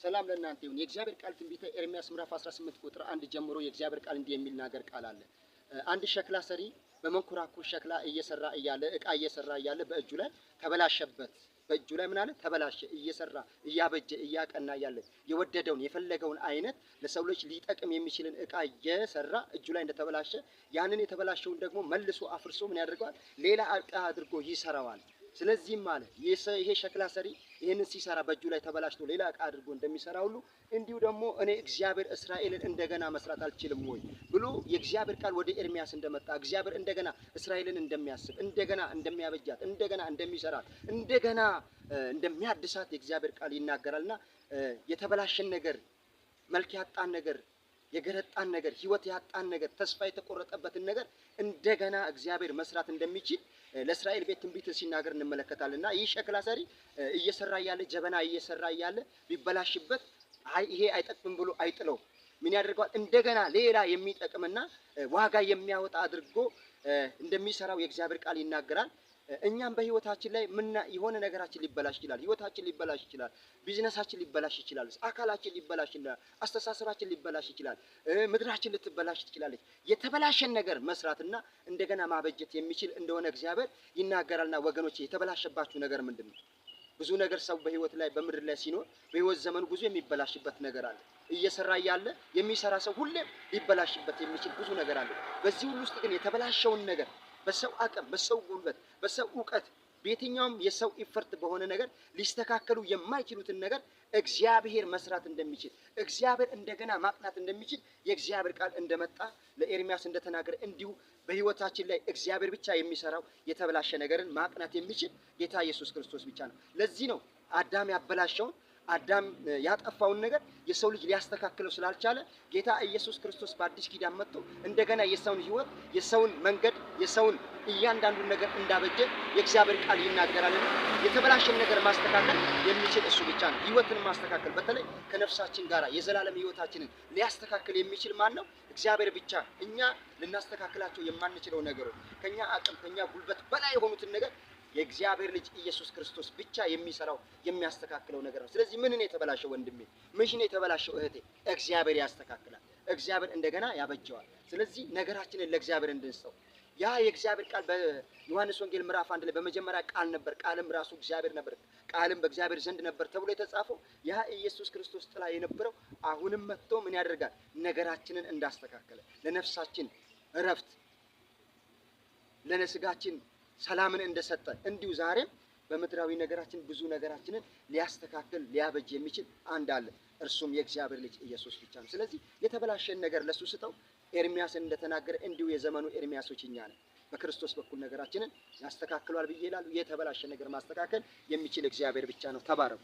ሰላም ለእናንተ ይሁን። የእግዚአብሔር ቃል ትንቢተ ኤርምያስ ምዕራፍ 18 ቁጥር 1 ጀምሮ የእግዚአብሔር ቃል እንዲህ የሚናገር ቃል አለ። አንድ ሸክላ ሰሪ በመንኮራኩር ሸክላ እየሰራ እያለ ዕቃ እየሰራ እያለ በእጁ ላይ ተበላሸበት። በእጁ ላይ ምን አለ? ተበላሸ። እየሰራ እያበጀ እያቀና እያለ የወደደውን የፈለገውን አይነት ለሰው ልጅ ሊጠቅም የሚችልን ዕቃ እየሰራ እጁ ላይ እንደተበላሸ ያንን የተበላሸውን ደግሞ መልሶ አፍርሶ ምን ያደርገዋል? ሌላ ዕቃ አድርጎ ይሰራዋል። ስለዚህም ማለት ይሄ ሸክላ ሰሪ ይሄንን ሲሰራ በእጁ ላይ ተበላሽቶ ሌላ ዕቃ አድርጎ እንደሚሰራ ሁሉ እንዲሁ ደግሞ እኔ እግዚአብሔር እስራኤልን እንደገና መስራት አልችልም ወይ ብሎ የእግዚአብሔር ቃል ወደ ኤርምያስ እንደመጣ እግዚአብሔር እንደገና እስራኤልን እንደሚያስብ እንደገና እንደሚያበጃት እንደገና እንደሚሰራት እንደገና እንደሚያድሳት የእግዚአብሔር ቃል ይናገራልና የተበላሸን ነገር መልክ ያጣን ነገር የገረጣን ነገር ህይወት ያጣን ነገር ተስፋ የተቆረጠበትን ነገር እንደገና እግዚአብሔር መስራት እንደሚችል ለእስራኤል ቤት ትንቢት ሲናገር እንመለከታለንና ይህ ሸክላ ሰሪ እየሰራ ያለ ጀበና እየሰራ ያለ ቢበላሽበት ይሄ አይጠቅምም ብሎ አይጥለው ምን ያደርገዋል? እንደገና ሌላ የሚጠቅምና ዋጋ የሚያወጣ አድርጎ እንደሚሰራው የእግዚአብሔር ቃል ይናገራል። እኛም በህይወታችን ላይ የሆነ ነገራችን ሊበላሽ ይችላል። ህይወታችን ሊበላሽ ይችላል። ቢዝነሳችን ሊበላሽ ይችላል። አካላችን ሊበላሽ ይችላል። አስተሳሰባችን ሊበላሽ ይችላል። ምድራችን ልትበላሽ ትችላለች። የተበላሸን ነገር መስራትና እንደገና ማበጀት የሚችል እንደሆነ እግዚአብሔር ይናገራልና ወገኖቼ የተበላሸባችሁ ነገር ምንድነው? ብዙ ነገር ሰው በህይወት ላይ በምድር ላይ ሲኖር በህይወት ዘመኑ ብዙ የሚበላሽበት ነገር አለ። እየሰራ ያለ የሚሰራ ሰው ሁሌም ሊበላሽበት የሚችል ብዙ ነገር አለ። በዚህ ሁሉ ውስጥ ግን የተበላሸውን ነገር በሰው አቅም በሰው ጉልበት በሰው ዕውቀት በየትኛውም የሰው ኢፈርት በሆነ ነገር ሊስተካከሉ የማይችሉትን ነገር እግዚአብሔር መስራት እንደሚችል እግዚአብሔር እንደገና ማቅናት እንደሚችል የእግዚአብሔር ቃል እንደመጣ ለኤርምያስ እንደተናገረ እንዲሁ በህይወታችን ላይ እግዚአብሔር ብቻ የሚሰራው የተበላሸ ነገርን ማቅናት የሚችል ጌታ ኢየሱስ ክርስቶስ ብቻ ነው። ለዚህ ነው አዳም ያበላሸውን አዳም ያጠፋውን ነገር የሰው ልጅ ሊያስተካክለው ስላልቻለ ጌታ ኢየሱስ ክርስቶስ በአዲስ ኪዳን መጥቶ እንደገና የሰውን ህይወት የሰውን መንገድ የሰውን እያንዳንዱን ነገር እንዳበጀ የእግዚአብሔር ቃል ይናገራልና የተበላሸን ነገር ማስተካከል የሚችል እሱ ብቻ ነው። ህይወትን ማስተካከል በተለይ ከነፍሳችን ጋር የዘላለም ህይወታችንን ሊያስተካክል የሚችል ማን ነው? እግዚአብሔር ብቻ። እኛ ልናስተካክላቸው የማንችለው ነገሮች ከኛ አቅም ከኛ ጉልበት በላይ የሆኑትን ነገር የእግዚአብሔር ልጅ ኢየሱስ ክርስቶስ ብቻ የሚሰራው የሚያስተካክለው ነገር ነው። ስለዚህ ምን ነው የተበላሸው ወንድሜ? ምን ነው የተበላሸው እህቴ? እግዚአብሔር ያስተካክላል። እግዚአብሔር እንደገና ያበጀዋል። ስለዚህ ነገራችንን ለእግዚአብሔር እንድንሰው ያ የእግዚአብሔር ቃል በዮሐንስ ወንጌል ምዕራፍ 1 ላይ በመጀመሪያ ቃል ነበር፣ ቃልም ራሱ እግዚአብሔር ነበር፣ ቃልም በእግዚአብሔር ዘንድ ነበር ተብሎ የተጻፈው ያ ኢየሱስ ክርስቶስ ጥላ የነበረው አሁንም መጥቶ ምን ያደርጋል? ነገራችንን እንዳስተካከለ ለነፍሳችን እረፍት ለነስጋችን ሰላምን እንደሰጠን እንዲሁ ዛሬም በምድራዊ ነገራችን ብዙ ነገራችንን ሊያስተካክል ሊያበጅ የሚችል አንድ አለ። እርሱም የእግዚአብሔር ልጅ ኢየሱስ ብቻ ነው። ስለዚህ የተበላሸን ነገር ለሱ ስጠው። ኤርምያስን እንደተናገረ እንዲሁ የዘመኑ ኤርምያሶች እኛ ነን። በክርስቶስ በኩል ነገራችንን ያስተካክሏል ብዬ እላለሁ። የተበላሸ ነገር ማስተካከል የሚችል እግዚአብሔር ብቻ ነው። ተባረኩ።